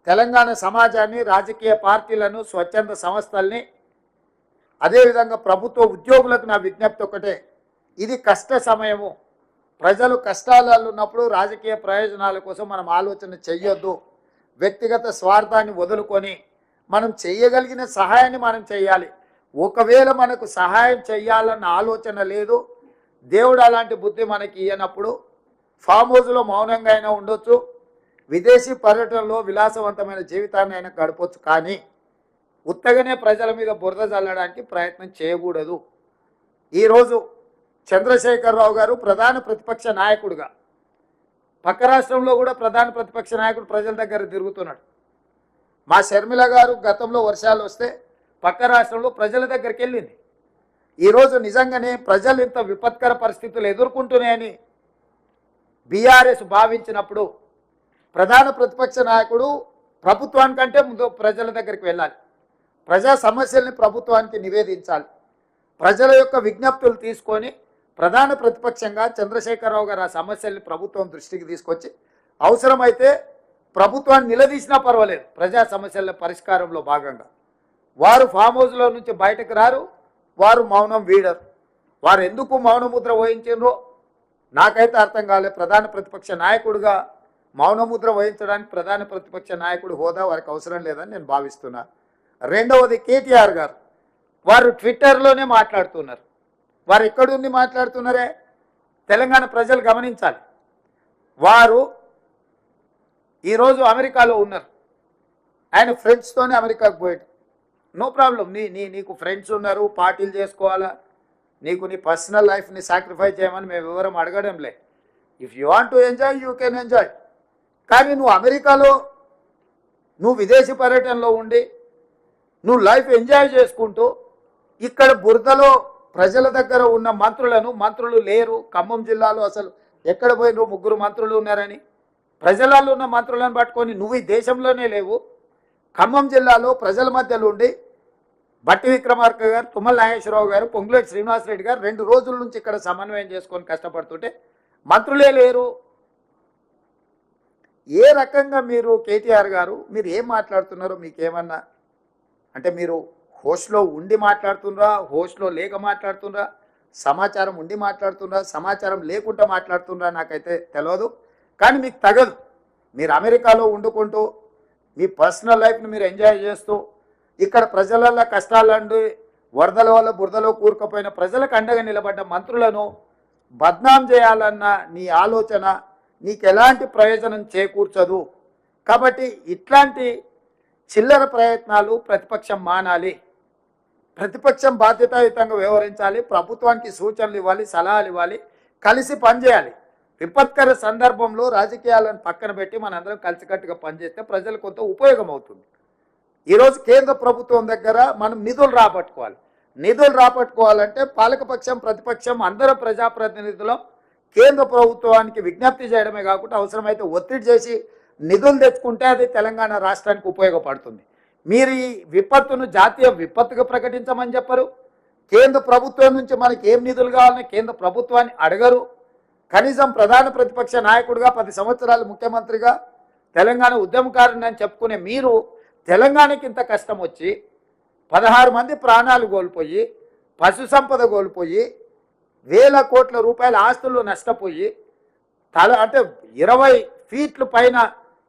తెలంగాణ సమాజాన్ని, రాజకీయ పార్టీలను, స్వచ్ఛంద సంస్థల్ని, అదేవిధంగా ప్రభుత్వ ఉద్యోగులకు నా విజ్ఞప్తి ఒకటే, ఇది కష్ట సమయము. ప్రజలు కష్టాలలో ఉన్నప్పుడు రాజకీయ ప్రయోజనాల కోసం మనం ఆలోచన చెయ్యొద్దు. వ్యక్తిగత స్వార్థాన్ని వదులుకొని మనం చేయగలిగిన సహాయాన్ని మనం చేయాలి. ఒకవేళ మనకు సహాయం చేయాలన్న ఆలోచన లేదు, దేవుడు అలాంటి బుద్ధి మనకి ఇయ్యనప్పుడు ఫామ్ హౌస్లో మౌనంగా అయినా ఉండొచ్చు, విదేశీ పర్యటనలో విలాసవంతమైన జీవితాన్ని అయినా గడపొచ్చు. కానీ ఉత్తగానే ప్రజల మీద బురద చల్లడానికి ప్రయత్నం చేయకూడదు. ఈరోజు చంద్రశేఖరరావు గారు ప్రధాన ప్రతిపక్ష నాయకుడిగా, పక్క రాష్ట్రంలో కూడా ప్రధాన ప్రతిపక్ష నాయకుడు ప్రజల దగ్గర తిరుగుతున్నాడు. మా షర్మిల గారు గతంలో వర్షాలు వస్తే పక్క రాష్ట్రంలో ప్రజల దగ్గరికి వెళ్ళింది. ఈరోజు నిజంగానే ప్రజలు ఇంత విపత్కర పరిస్థితులు ఎదుర్కొంటున్నాయని బీఆర్ఎస్ భావించినప్పుడు ప్రధాన ప్రతిపక్ష నాయకుడు ప్రభుత్వానికంటే ముందు ప్రజల దగ్గరికి వెళ్ళాలి. ప్రజా సమస్యల్ని ప్రభుత్వానికి నివేదించాలి. ప్రజల యొక్క విజ్ఞప్తులు తీసుకొని ప్రధాన ప్రతిపక్షంగా చంద్రశేఖరరావు గారు ఆ సమస్యల్ని ప్రభుత్వం దృష్టికి తీసుకొచ్చి అవసరమైతే ప్రభుత్వాన్ని నిలదీసినా పర్వాలేదు. ప్రజా సమస్యల పరిష్కారంలో భాగంగా వారు ఫామ్ హౌస్లో నుంచి బయటకు రారు, వారు మౌనం వీడరు. వారు ఎందుకు మౌనముద్ర వహించారో నాకైతే అర్థం కాలేదు. ప్రధాన ప్రతిపక్ష నాయకుడిగా మౌనముద్ర వహించడానికి ప్రధాన ప్రతిపక్ష నాయకుడు హోదా వారికి అవసరం లేదని నేను భావిస్తున్నా. రెండవది కేటీఆర్ గారు, వారు ట్విట్టర్లోనే మాట్లాడుతున్నారు. వారు ఎక్కడుండి మాట్లాడుతున్నారే తెలంగాణ ప్రజలు గమనించాలి. వారు ఈరోజు అమెరికాలో ఉన్నారు. ఆయన ఫ్రెండ్స్తోనే అమెరికాకు పోయాడు. నో ప్రాబ్లం, నీకు ఫ్రెండ్స్ ఉన్నారు, పార్టీలు చేసుకోవాలా, నీకు నీ పర్సనల్ లైఫ్ని సాక్రిఫైస్ చేయమని మేము వివరం అడగడంలే. If you want to enjoy you can enjoy. కానీ నువ్వు అమెరికాలో నువ్వు విదేశీ పర్యటనలో ఉండి నువ్వు లైఫ్ ఎంజాయ్ చేసుకుంటూ ఇక్కడ బురదలో ప్రజల దగ్గర ఉన్న మంత్రులు లేరు. ఖమ్మం జిల్లాలో అసలు ఎక్కడ పోయినరు, 3 మంత్రులు ఉన్నారని ప్రజలలో ఉన్న మంత్రులను పట్టుకొని నువ్వు ఈ దేశంలోనే లేవు. ఖమ్మం జిల్లాలో ప్రజల మధ్యలో ఉండి బట్టి విక్రమార్క గారు, తుమ్మల నాగేశ్వరరావు గారు, పొంగులేటి శ్రీనివాసరెడ్డి గారు 2 రోజుల నుంచి ఇక్కడ సమన్వయం చేసుకొని కష్టపడుతుంటే మంత్రులే లేరు. ఏ రకంగా మీరు కేటీఆర్ గారు మీరు ఏం మాట్లాడుతున్నారో మీకేమన్నా అంటే మీరు హోస్ట్లో ఉండి మాట్లాడుతున్నారా, హోస్ట్లో లేక మాట్లాడుతున్నారా, సమాచారం ఉండి మాట్లాడుతున్నారా, సమాచారం లేకుండా మాట్లాడుతున్నారా నాకైతే తెలియదు. కానీ మీకు తగదు. మీరు అమెరికాలో వండుకుంటూ మీ పర్సనల్ లైఫ్ని మీరు ఎంజాయ్ చేస్తూ ఇక్కడ ప్రజల కష్టాలండి వరదల వల్ల బురదలో కూరుకుపోయిన ప్రజలకు అండగా నిలబడ్డ మంత్రులను బద్నాం చేయాలన్న నీ ఆలోచన నీకు ఎలాంటి ప్రయోజనం చేకూర్చదు. కాబట్టి ఇట్లాంటి చిల్లర ప్రయత్నాలు ప్రతిపక్షం మానాలి. ప్రతిపక్షం బాధ్యతాయుతంగా వ్యవహరించాలి. ప్రభుత్వానికి సూచనలు ఇవ్వాలి, సలహాలు ఇవ్వాలి, కలిసి పనిచేయాలి. విపత్కర సందర్భంలో రాజకీయాలను పక్కన పెట్టి మనందరం కలిసికట్టుగా పనిచేస్తే ప్రజలకు కొంత ఉపయోగం అవుతుంది. ఈరోజు కేంద్ర ప్రభుత్వం దగ్గర మనం నిధులు రాబట్టుకోవాలి. నిధులు రాబట్టుకోవాలంటే పాలకపక్షం, ప్రతిపక్షం అందరం ప్రజాప్రతినిధులం కేంద్ర ప్రభుత్వానికి విజ్ఞప్తి చేయడమే కాకుండా అవసరమైతే ఒత్తిడి చేసి నిధులు తెచ్చుకుంటే అది తెలంగాణ రాష్ట్రానికి ఉపయోగపడుతుంది. మీరు ఈ విపత్తును జాతీయ విపత్తుగా ప్రకటించమని చెప్పరు. కేంద్ర ప్రభుత్వం నుంచి మనకి ఏం నిధులు కావాలని కేంద్ర ప్రభుత్వాన్ని అడగరు. కనీసం ప్రధాన ప్రతిపక్ష నాయకుడిగా 10 సంవత్సరాలు ముఖ్యమంత్రిగా తెలంగాణ ఉద్యమకారుని అని చెప్పుకునే మీరు తెలంగాణకి ఇంత కష్టం వచ్చి 16 మంది ప్రాణాలు కోల్పోయి, పశు సంపద కోల్పోయి, వేల కోట్ల రూపాయల ఆస్తులు నష్టపోయి అంటే 20 ఫీట్ల పైన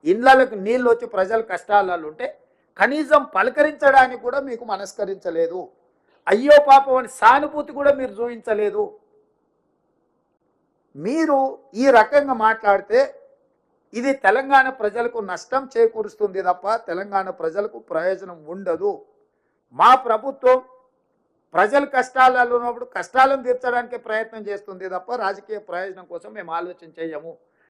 ఇళ్లకు నీళ్ళు వచ్చి ప్రజలు కష్టాలలో ఉంటే కనీసం పలకరించడానికి కూడా మీకు మనస్కరించలేదు. అయ్యో పాపం అని సానుభూతి కూడా మీరు చూపించలేదు. మీరు ఈ రకంగా మాట్లాడితే ఇది తెలంగాణ ప్రజలకు నష్టం చేకూరుస్తుంది తప్ప తెలంగాణ ప్రజలకు ప్రయోజనం ఉండదు. మా ప్రభుత్వం ప్రజలు కష్టాలలో ఉన్నప్పుడు కష్టాలను తీర్చడానికి ప్రయత్నం చేస్తుంది తప్ప రాజకీయ ప్రయోజనం కోసం మేము ఆలోచన చేయము.